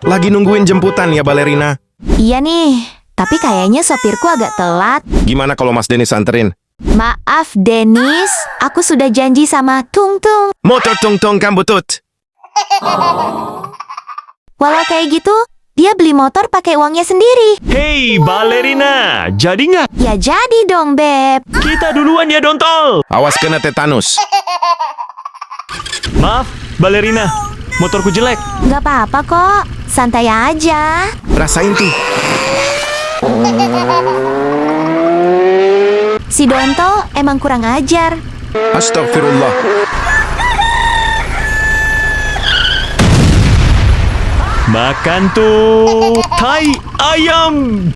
Lagi nungguin jemputan ya, Balerina. Iya nih, tapi kayaknya sopirku agak telat. Gimana kalau Mas Denis anterin? Maaf, Dennis. Aku sudah janji sama Tung Tung. Motor tong-tong kambutut. Walau kayak gitu, dia beli motor pakai uangnya sendiri. Hei, Balerina, jadi nggak? Ya jadi dong, Beb. Kita duluan ya, Dontol. Awas kena tetanus. Maaf, Balerina, motorku jelek. Nggak apa-apa kok, santai aja. Rasain tuh. Si Dontol emang kurang ajar. Astagfirullah. Makan tuh, tai ayam.